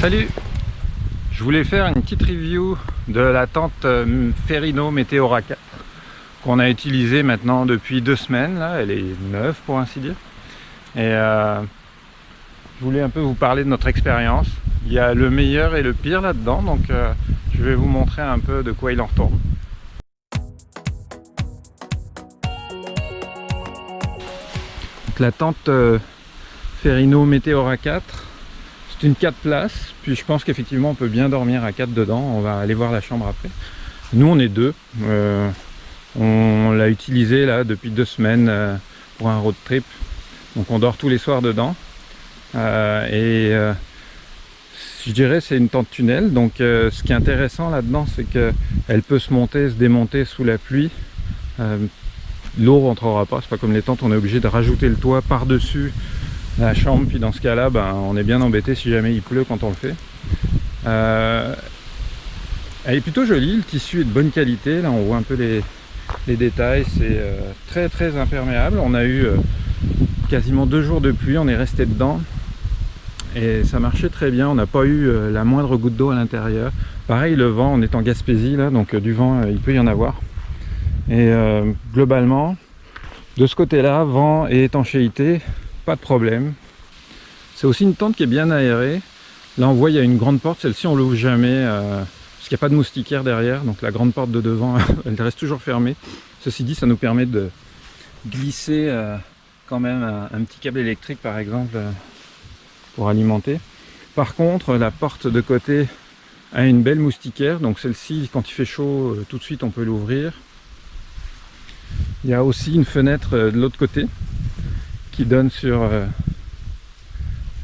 Salut! Je voulais faire une petite review de la tente Ferrino Meteora 4 qu'on a utilisée maintenant depuis 2 semaines. Là, elle est neuve pour ainsi dire. Et je voulais un peu vous parler de notre expérience. Il y a le meilleur et le pire là-dedans, donc je vais vous montrer un peu de quoi il en retourne. Donc, la tente Ferrino Meteora 4. C'est une 4 places, puis je pense qu'effectivement on peut bien dormir à 4 dedans. On va aller voir la chambre après. Nous on est deux. On l'a utilisé là depuis 2 semaines pour un road trip. Donc on dort tous les soirs dedans. Je dirais c'est une tente tunnel. Donc ce qui est intéressant là-dedans, c'est qu'elle peut se monter, se démonter sous la pluie. L'eau rentrera pas. C'est pas comme les tentes, on est obligé de rajouter le toit par-dessus la chambre, puis dans ce cas là on est bien embêté si jamais il pleut quand on le fait. Elle est plutôt jolie, le tissu est de bonne qualité, là on voit un peu les détails, c'est très imperméable. On a eu quasiment 2 jours de pluie, on est resté dedans et ça marchait très bien, on n'a pas eu la moindre goutte d'eau à l'intérieur. Pareil, le vent, on est en Gaspésie là, donc du vent il peut y en avoir. Et globalement de ce côté là, vent et étanchéité, pas de problème. C'est aussi une tente qui est bien aérée. Là on voit il y a une grande porte, celle-ci on l'ouvre jamais parce qu'il n'y a pas de moustiquaire derrière, donc la grande porte de devant elle reste toujours fermée. Ceci dit, ça nous permet de glisser quand même un petit câble électrique par exemple pour alimenter. Par contre la porte de côté a une belle moustiquaire, donc celle-ci quand il fait chaud tout de suite on peut l'ouvrir. Il y a aussi une fenêtre de l'autre côté qui donne sur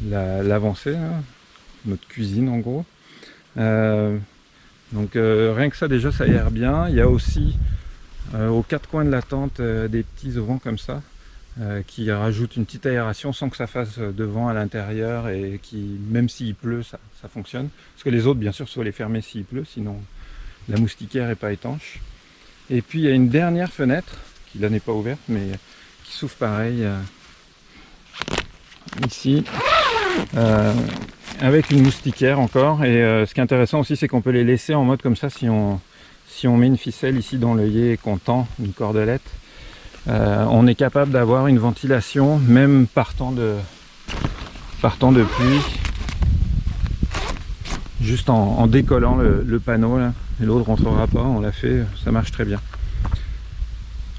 l'avancée, notre cuisine en gros. Donc rien que ça déjà ça aère bien. Il y a aussi aux 4 coins de la tente des petits auvents comme ça qui rajoutent une petite aération sans que ça fasse de vent à l'intérieur et qui, même s'il pleut, ça fonctionne. Parce que les autres bien sûr il faut les fermer s'il pleut, sinon la moustiquaire n'est pas étanche. Et puis il y a une dernière fenêtre qui là n'est pas ouverte mais qui s'ouvre pareil ici avec une moustiquaire encore. Et ce qui est intéressant aussi, c'est qu'on peut les laisser en mode comme ça si on met une ficelle ici dans l'œillet et qu'on tend une cordelette. On est capable d'avoir une ventilation même partant de pluie, juste en décollant le panneau là, et l'eau ne rentrera pas. On l'a fait, ça marche très bien.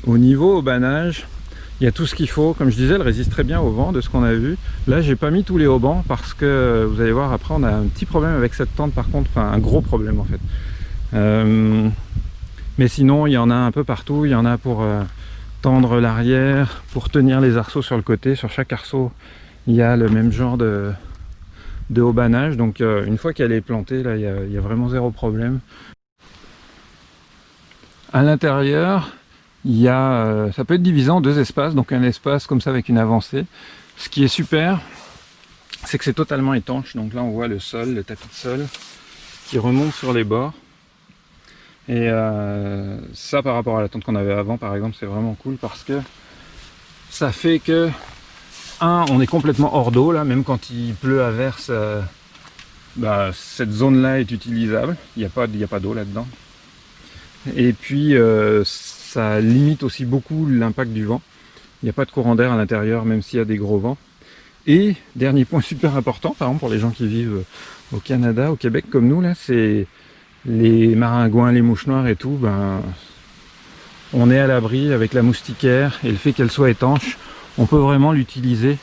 Au niveau haubanage, il y a tout ce qu'il faut, comme je disais, elle résiste très bien au vent de ce qu'on a vu. Là j'ai pas mis tous les haubans parce que vous allez voir après on a un petit problème avec cette tente par contre, enfin un gros problème en fait. Mais sinon il y en a un peu partout, il y en a pour tendre l'arrière, pour tenir les arceaux sur le côté. Sur chaque arceau il y a le même genre de haubanage, donc une fois qu'elle est plantée là il y a vraiment zéro problème. À l'intérieur il y a, ça peut être divisé en 2 espaces, donc un espace comme ça avec une avancée. Ce qui est super, c'est que c'est totalement étanche, donc là on voit le sol, le tapis de sol qui remonte sur les bords. Et ça par rapport à la tente qu'on avait avant par exemple, c'est vraiment cool parce que ça fait que, on est complètement hors d'eau là, même quand il pleut à verse, cette zone là est utilisable, il n'y a pas d'eau là-dedans. Et puis ça limite aussi beaucoup l'impact du vent. Il n'y a pas de courant d'air à l'intérieur même s'il y a des gros vents. Et dernier point super important, par exemple pour les gens qui vivent au Canada, au Québec comme nous là, c'est les maringouins, les mouches noires et tout, on est à l'abri avec la moustiquaire et le fait qu'elle soit étanche, on peut vraiment l'utiliser.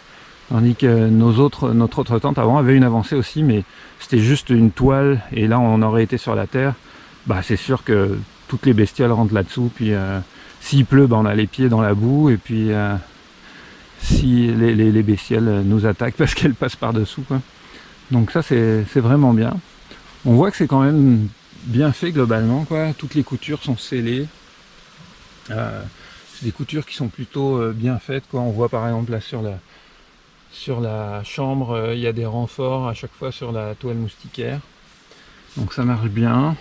Tandis que notre autre tente avant avait une avancée aussi, mais c'était juste une toile et là on aurait été sur la terre. C'est sûr que toutes les bestioles rentrent là-dessous, puis s'il pleut, on a les pieds dans la boue, et puis si les bestioles nous attaquent parce qu'elles passent par-dessous, quoi. Donc ça c'est vraiment bien. On voit que c'est quand même bien fait globalement, quoi. Toutes les coutures sont scellées. C'est des coutures qui sont plutôt bien faites, quoi. On voit par exemple là sur la chambre, il y a des renforts à chaque fois sur la toile moustiquaire. Donc ça marche bien.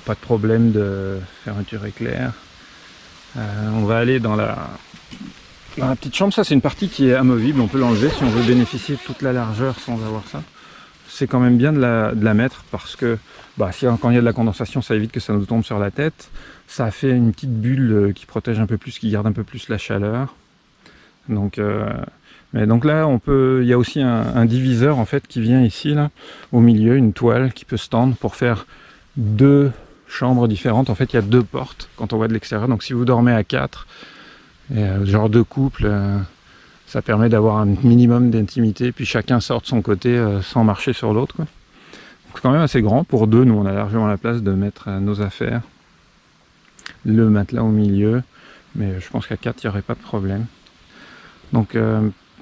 Pas de problème de fermeture éclair. On va aller dans la petite chambre. Ça c'est une partie qui est amovible, on peut l'enlever si on veut bénéficier de toute la largeur sans avoir ça. c'est quand même bien de la mettre parce que quand il y a de la condensation, ça évite que ça nous tombe sur la tête. Ça fait une petite bulle qui protège un peu plus, qui garde un peu plus la chaleur. Donc, donc là, il y a aussi un diviseur en fait qui vient ici, là, au milieu, une toile qui peut se tendre pour faire 2 chambres différentes. En fait, il y a 2 portes quand on voit de l'extérieur. Donc si vous dormez à 4, genre 2 couples, ça permet d'avoir un minimum d'intimité, puis chacun sort de son côté sans marcher sur l'autre. C'est quand même assez grand. Pour 2, nous on a largement la place de mettre nos affaires, le matelas au milieu, mais je pense qu'à 4 il n'y aurait pas de problème. Donc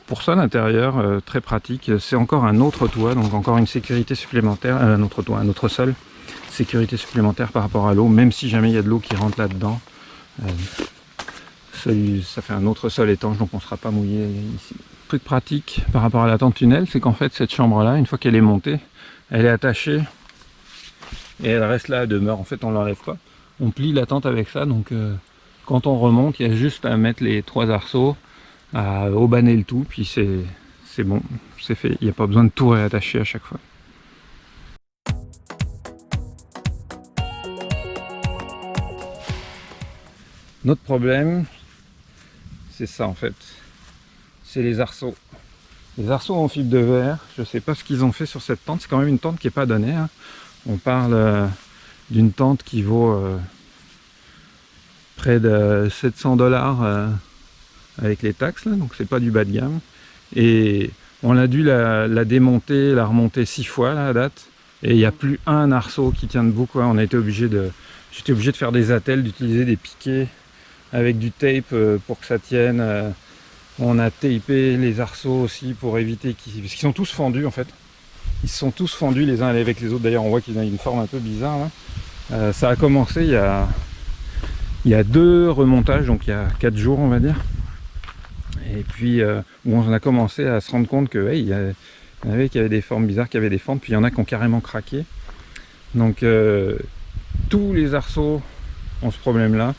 pour ça l'intérieur, très pratique. C'est encore un autre toit, donc encore une sécurité supplémentaire, un autre sol, sécurité supplémentaire par rapport à l'eau, même si jamais il y a de l'eau qui rentre là-dedans. Ça fait un autre sol étanche, donc on ne sera pas mouillé ici. Truc pratique par rapport à la tente tunnel, c'est qu'en fait cette chambre là, une fois qu'elle est montée, elle est attachée et elle reste là, elle demeure. En fait on ne l'enlève pas, on plie la tente avec ça, donc quand on remonte il y a juste à mettre les 3 arceaux, à aubaner le tout, puis c'est bon, c'est fait, il n'y a pas besoin de tout réattacher à chaque fois. Notre problème, c'est ça en fait, c'est les arceaux. Les arceaux en fibre de verre, je ne sais pas ce qu'ils ont fait sur cette tente, c'est quand même une tente qui n'est pas donnée, hein. On parle d'une tente qui vaut près de 700 $ avec les taxes, là, donc c'est pas du bas de gamme. Et on a dû la démonter, la remonter 6 fois là, à date, et il n'y a plus un arceau qui tient debout, quoi. On a été j'étais obligé de faire des attelles, d'utiliser des piquets avec du tape pour que ça tienne. On a tapé les arceaux aussi pour éviter parce qu'ils sont tous fendus en fait. Ils se sont tous fendus les uns avec les autres. D'ailleurs on voit qu'ils ont une forme un peu bizarre là. Ça a commencé il y a 2 remontages, donc il y a 4 jours on va dire. Et puis où on a commencé à se rendre compte que il y en avait qui avaient des formes bizarres, qui avaient des fentes, puis il y en a qui ont carrément craqué. Donc tous les arceaux ont ce problème là.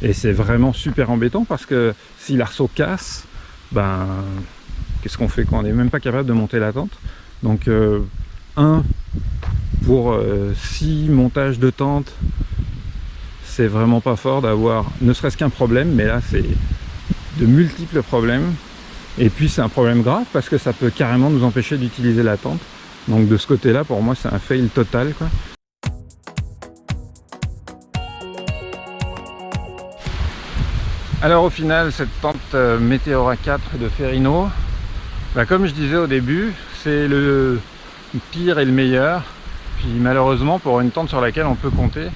Et c'est vraiment super embêtant parce que si l'arceau casse, qu'est-ce qu'on fait quand on n'est même pas capable de monter la tente? Donc pour 6 montages de tente, c'est vraiment pas fort d'avoir ne serait-ce qu'un problème, mais là c'est de multiples problèmes. Et puis c'est un problème grave parce que ça peut carrément nous empêcher d'utiliser la tente. Donc de ce côté-là, pour moi c'est un fail total, quoi. Alors au final, cette tente Meteora 4 de Ferrino, comme je disais au début, c'est le pire et le meilleur. Puis malheureusement, pour une tente sur laquelle on peut compter,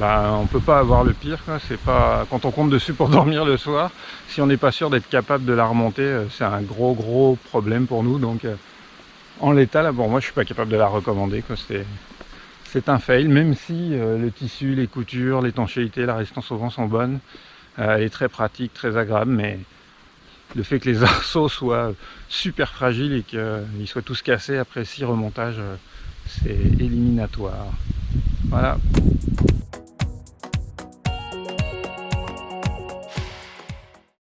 on peut pas avoir le pire, quoi. C'est pas quand on compte dessus pour dormir le soir, si on n'est pas sûr d'être capable de la remonter, c'est un gros problème pour nous. Donc en l'état là, moi je suis pas capable de la recommander, quoi. C'est un fail, même si le tissu, les coutures, l'étanchéité, la résistance au vent sont bonnes. Elle est très pratique, très agréable, mais le fait que les arceaux soient super fragiles et qu'ils soient tous cassés après 6 remontages, c'est éliminatoire. Voilà.